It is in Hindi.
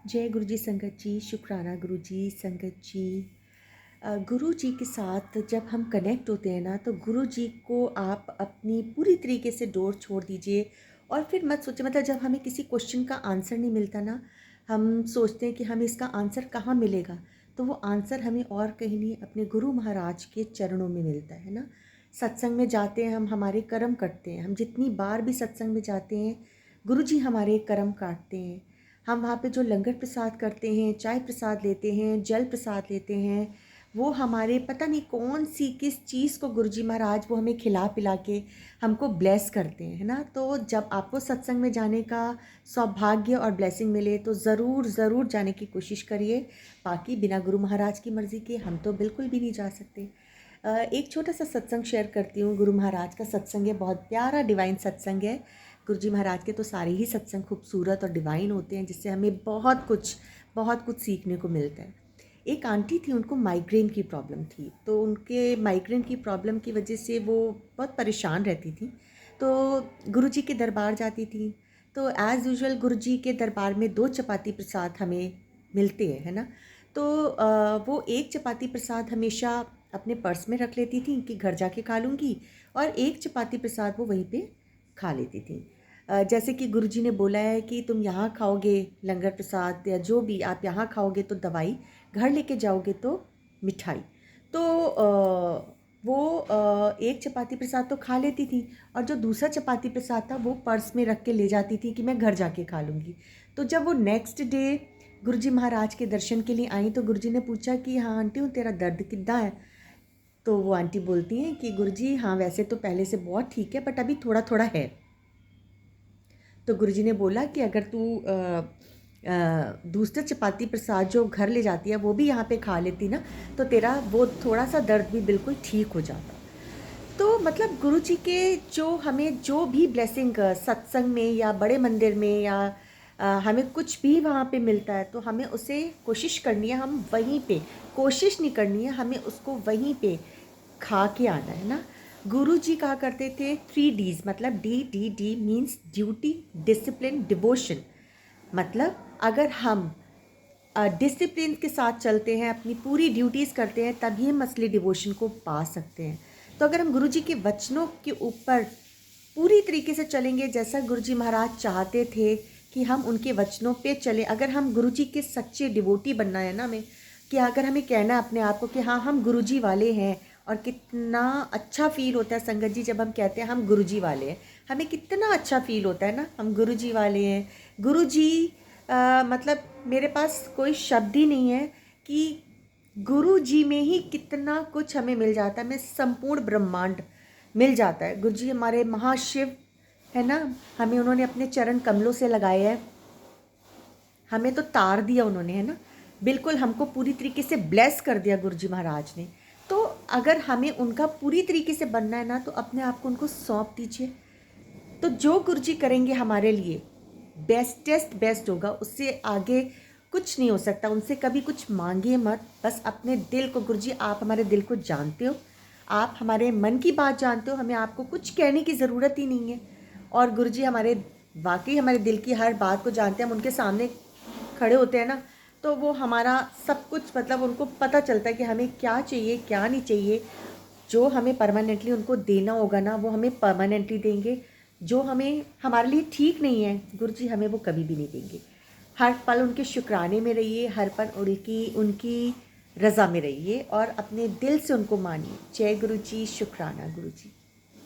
जय गुरु जी संगत जी, शुक्राना गुरु जी संगत जी। गुरु जी के साथ जब हम कनेक्ट होते हैं ना, तो गुरु जी को आप अपनी पूरी तरीके से डोर छोड़ दीजिए। और फिर मत सोचिए, मतलब जब हमें किसी क्वेश्चन का आंसर नहीं मिलता ना, हम सोचते हैं कि हमें इसका आंसर कहाँ मिलेगा। तो वो आंसर हमें और कहीं नहीं, अपने गुरु महाराज के चरणों में मिलता है ना। सत्संग में जाते हैं हम, हमारे कर्म कटते हैं। हम जितनी बार भी सत्संग में जाते हैं, गुरु जी हमारे कर्म काटते हैं। हम वहाँ पे जो लंगर प्रसाद करते हैं, चाय प्रसाद लेते हैं, जल प्रसाद लेते हैं, वो हमारे पता नहीं कौन सी किस चीज़ को गुरुजी महाराज वो हमें खिला पिला के हमको ब्लेस करते हैं, है ना। तो जब आपको सत्संग में जाने का सौभाग्य और ब्लेसिंग मिले तो ज़रूर ज़रूर जाने की कोशिश करिए। बाकी बिना गुरु महाराज की मर्ज़ी के हम तो बिल्कुल भी नहीं जा सकते। एक छोटा सा सत्संग शेयर करती हूँ। गुरु महाराज का सत्संग है, बहुत प्यारा डिवाइन सत्संग है। गुरुजी महाराज के तो सारे ही सत्संग खूबसूरत और डिवाइन होते हैं, जिससे हमें बहुत कुछ सीखने को मिलता है। एक आंटी थी, उनको माइग्रेन की प्रॉब्लम थी। तो उनके माइग्रेन की प्रॉब्लम की वजह से वो बहुत परेशान रहती थी। तो गुरुजी के दरबार जाती थी। तो एज़ यूजुअल गुरुजी के दरबार में 2 चपाती प्रसाद हमें मिलते हैं, है ना। तो वो एक चपाती प्रसाद हमेशा अपने पर्स में रख लेती थी कि घर जाके खा लूँगी, और एक चपाती प्रसाद वो वहीं पे खा लेती थी। जैसे कि गुरुजी ने बोला है कि तुम यहाँ खाओगे लंगर प्रसाद या जो भी आप यहाँ खाओगे तो दवाई, घर लेके जाओगे तो मिठाई। तो वो एक चपाती प्रसाद तो खा लेती थी, और जो दूसरा चपाती प्रसाद था वो पर्स में रख के ले जाती थी कि मैं घर जाके खा लूँगी। तो जब वो नेक्स्ट डे गुरुजी महाराज के दर्शन के लिए आई, तो गुरुजी ने पूछा कि हाँ आंटी, हूँ तेरा दर्द कितना है। तो वो आंटी बोलती हैं कि गुरुजी हाँ वैसे तो पहले से बहुत ठीक है, बट अभी थोड़ा थोड़ा है। तो गुरुजी ने बोला कि अगर तू दूसरा चपाती प्रसाद जो घर ले जाती है वो भी यहाँ पे खा लेती ना, तो तेरा वो थोड़ा सा दर्द भी बिल्कुल ठीक हो जाता। तो मतलब गुरुजी के जो हमें जो भी ब्लेसिंग सत्संग में या बड़े मंदिर में या हमें कुछ भी वहाँ पे मिलता है, तो हमें उसे कोशिश करनी है, हम वहीं पे कोशिश नहीं करनी है, हमें उसको वहीं पे खा के आना है ना। गुरु जी कहा करते थे 3 Ds, मतलब D means duty, discipline, devotion. मतलब अगर हम डिसिप्लिन के साथ चलते हैं, अपनी पूरी ड्यूटीज़ करते हैं, तभी हम असली डिवोशन को पा सकते हैं। तो अगर हम गुरु जी के वचनों के ऊपर पूरी तरीके से चलेंगे, जैसा गुरु जी महाराज चाहते थे कि हम उनके वचनों पे चले, अगर हम गुरु जी के सच्चे डिवोटी बनना है ना हमें, कि अगर हमें कहना है अपने आप को कि हाँ हम गुरु जी वाले हैं, और कितना अच्छा फील होता है संगत जी जब हम कहते हैं हम गुरु जी वाले हैं। हमें कितना अच्छा फील होता है ना, हम गुरु जी वाले हैं। गुरु जी मतलब मेरे पास कोई शब्द ही नहीं है कि गुरु जी में ही कितना कुछ हमें मिल जाता है, हमें संपूर्ण ब्रह्मांड मिल जाता है। गुरु जी हमारे महाशिव है ना, हमें उन्होंने अपने चरण कमलों से लगाए हैं, हमें तो तार दिया उन्होंने, है ना, बिल्कुल हमको पूरी तरीके से ब्लेस कर दिया गुरु जी महाराज ने। तो अगर हमें उनका पूरी तरीके से बनना है ना, तो अपने आप को उनको सौंप दीजिए। तो जो गुरु जी करेंगे हमारे लिए बेस्टेस्ट बेस्ट होगा, उससे आगे कुछ नहीं हो सकता। उनसे कभी कुछ मांगिए मत, बस अपने दिल को, गुरु जी आप हमारे दिल को जानते हो, आप हमारे मन की बात जानते हो, हमें आपको कुछ कहने की ज़रूरत ही नहीं है। और गुरु जी हमारे वाकई हमारे दिल की हर बात को जानते हैं। हम उनके सामने खड़े होते हैं ना, तो वो हमारा सब कुछ, मतलब उनको पता चलता है कि हमें क्या चाहिए क्या नहीं चाहिए। जो हमें परमानेंटली उनको देना होगा ना, वो हमें परमानेंटली देंगे। जो हमें हमारे लिए ठीक नहीं है, गुरु जी हमें वो कभी भी नहीं देंगे। हर पल उनके शुक्राने में रहिए, हर पल उनकी उनकी रज़ा में रहिए, और अपने दिल से उनको मानिए। जय गुरु जी, शुक्राना गुरु जी।